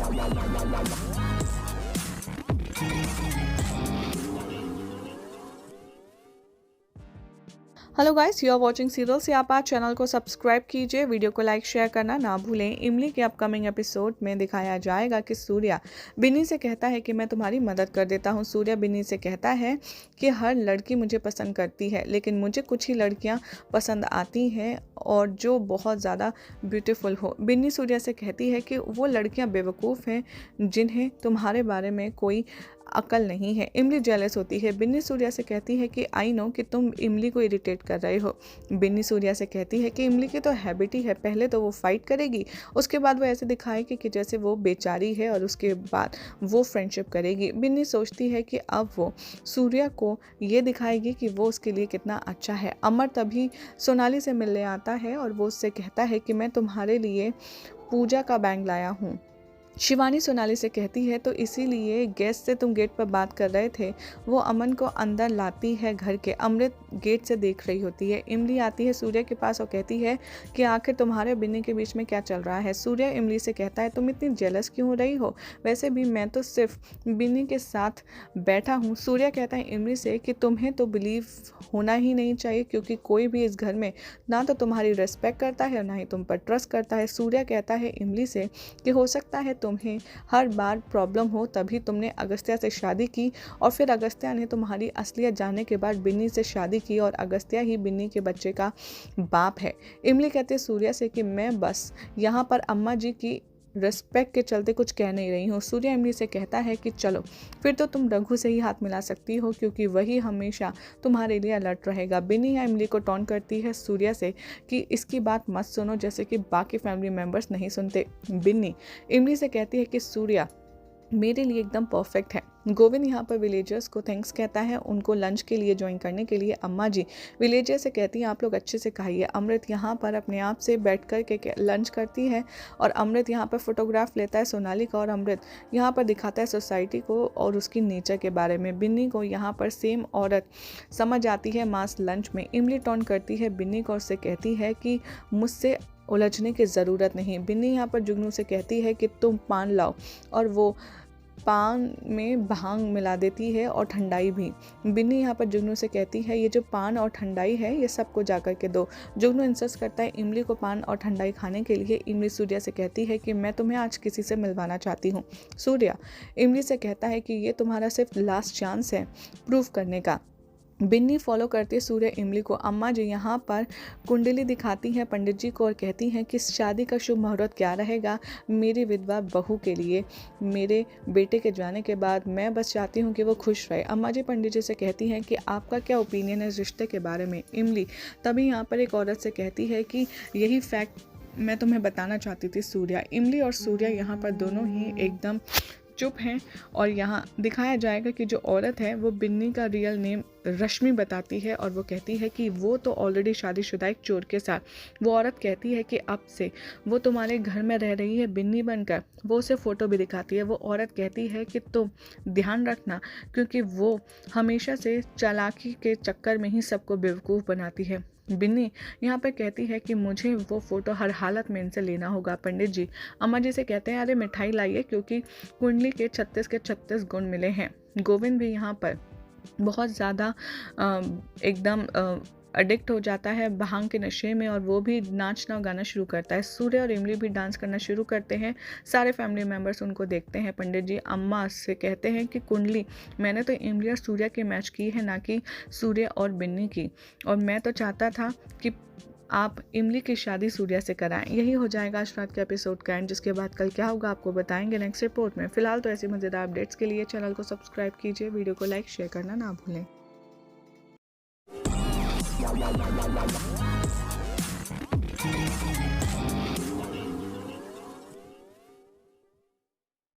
Hello guys, you are watching serials. आप आज channel को सब्सक्राइब कीजिए, वीडियो को लाइक शेयर करना ना भूलें। इमली के अपकमिंग एपिसोड में दिखाया जाएगा कि सूर्या बिन्नी से कहता है कि मैं तुम्हारी मदद कर देता हूं। सूर्या बिन्नी से कहता है कि हर लड़की मुझे पसंद करती है, लेकिन मुझे कुछ ही लड़कियां पसंद आती हैं और जो बहुत ज़्यादा ब्यूटीफुल हो। बिन्नी सूर्या से कहती है कि वो लड़कियां बेवकूफ़ हैं जिन्हें तुम्हारे बारे में कोई अकल नहीं है। इमली जेलस होती है। बिन्नी सूर्या से कहती है कि आई नो कि तुम इमली को इरिटेट कर रहे हो। बिन्नी सूर्या से कहती है कि इमली की तो हैबिट ही है, पहले तो वो फाइट करेगी, उसके बाद वो ऐसे दिखाएगी कि जैसे वो बेचारी है और उसके बाद वो फ्रेंडशिप करेगी। बिन्नी सोचती है कि अब वो सूर्या को ये दिखाएगी कि वो उसके लिए कितना अच्छा है। अमर तभी सोनाली से मिलने आता है और वो उससे कहता है कि मैं तुम्हारे लिए पूजा का बैंग लाया हूँ। शिवानी सोनाली से कहती है तो इसीलिए गेस्ट से तुम गेट पर बात कर रहे थे। वो अमन को अंदर लाती है घर के। अमृत गेट से देख रही होती है। इमली आती है सूर्या के पास और कहती है कि आखिर तुम्हारे बिन्नी के बीच में क्या चल रहा है। सूर्या इमली से कहता है तुम इतनी जेलस क्यों हो रही हो, वैसे भी मैं तो सिर्फ बिन्नी के साथ बैठा हूँ। सूर्या कहता है इमली से कि तुम्हें तो बिलीव होना ही नहीं चाहिए, क्योंकि कोई भी इस घर में ना तो तुम्हारी रिस्पेक्ट करता है और ना ही तुम पर ट्रस्ट करता है। सूर्या कहता है इमली से कि हो सकता है तुम्हें हर बार प्रॉब्लम हो, तभी तुमने अगस्त्या से शादी की और फिर अगस्त्या ने तुम्हारी असलियत जानने के बाद बिन्नी से शादी की और अगस्त्या ही बिन्नी के बच्चे का बाप है। इमली कहते हैं सूर्या से कि मैं बस यहाँ पर अम्मा जी की रिस्पेक्ट के चलते कुछ कह नहीं रही हूँ। सूर्या इमली से कहता है कि चलो फिर तो तुम रघु से ही हाथ मिला सकती हो, क्योंकि वही हमेशा तुम्हारे लिए अलर्ट रहेगा। बिन्नी या इमली को टॉन्ट करती है सूर्या से कि इसकी बात मत सुनो, जैसे कि बाकी फैमिली मेम्बर्स नहीं सुनते। बिन्नी इमली से कहती है कि सूर्या मेरे लिए एकदम परफेक्ट है। गोविंद यहाँ पर विलेजर्स को थैंक्स कहता है उनको लंच के लिए ज्वाइन करने के लिए। अम्मा जी विलेजर से कहती हैं आप लोग अच्छे से खाइए। अमृत यहाँ पर अपने आप से बैठ कर के लंच करती है और अमृत यहाँ पर फोटोग्राफ लेता है सोनाली का और अमृत यहाँ पर दिखाता है सोसाइटी को और उसकी नेचर के बारे में। बिन्नी को यहाँ पर सेम औरत समझ आती है मास लंच में। इमली टॉन करती है बिन्नी को और उससे कहती है कि मुझसे उलझने की ज़रूरत नहीं। बिन्नी यहाँ पर जुगनू से कहती है कि तुम पान लाओ और वो पान में भांग मिला देती है और ठंडाई भी। बिन्नी यहाँ पर जुगनू से कहती है ये जो पान और ठंडाई है ये सबको जाकर के दो। जुगनू इंसिस्ट करता है इमली को पान और ठंडाई खाने के लिए। इमली सूर्या से कहती है कि मैं तुम्हें आज किसी से मिलवाना चाहती हूँ। सूर्या इमली से कहता है कि ये तुम्हारा सिर्फ लास्ट चांस है प्रूव करने का। बिन्नी फॉलो करती है सूर्य इमली को। अम्मा जी यहाँ पर कुंडली दिखाती हैं पंडित जी को और कहती हैं कि शादी का शुभ मुहूर्त क्या रहेगा मेरी विधवा बहू के लिए। मेरे बेटे के जाने के बाद मैं बस चाहती हूँ कि वो खुश रहे। अम्मा जी पंडित जी से कहती हैं कि आपका क्या ओपिनियन है इस रिश्ते के बारे में। इमली तभी यहाँ पर एक औरत से कहती है कि यही फैक्ट मैं तुम्हें बताना चाहती थी सूर्या। इमली और सूर्या यहाँ पर दोनों ही एकदम चुप हैं और यहाँ दिखाया जाएगा कि जो औरत है वो बिन्नी का रियल नेम रश्मि बताती है और वो कहती है कि वो तो ऑलरेडी शादीशुदा एक चोर के साथ। वो औरत कहती है कि अब से वो तुम्हारे घर में रह रही है बिन्नी बनकर। वो उसे फ़ोटो भी दिखाती है। वो औरत कहती है कि तुम ध्यान रखना, क्योंकि वो हमेशा से चालाकी के चक्कर में ही सबको बेवकूफ़ बनाती है। बिन्नी यहाँ पर कहती है कि मुझे वो फ़ोटो हर हालत में इनसे लेना होगा। पंडित जी अम्मा जी से कहते हैं अरे मिठाई लाइए, क्योंकि कुंडली के 36 के 36 गुण मिले हैं। गोविंद भी यहाँ पर बहुत ज़्यादा एकदम एडिक्ट हो जाता है भांग के नशे में और वो भी नाचना गाना शुरू करता है। सूर्य और इमली भी डांस करना शुरू करते हैं। सारे फैमिली मेम्बर्स उनको देखते हैं। पंडित जी अम्मा से कहते हैं कि कुंडली मैंने तो इमली और सूर्य की मैच की है, ना कि सूर्य और बिन्नी की, और मैं तो चाहता था कि आप इमली की शादी सूर्या से कराएं। यही हो जाएगा आज रात के एपिसोड का एंड, जिसके बाद कल क्या होगा आपको बताएंगे नेक्स्ट रिपोर्ट में। फिलहाल तो ऐसी मज़ेदार अपडेट्स के लिए चैनल को सब्सक्राइब कीजिए, वीडियो को लाइक शेयर करना ना भूलें। La la la la la la.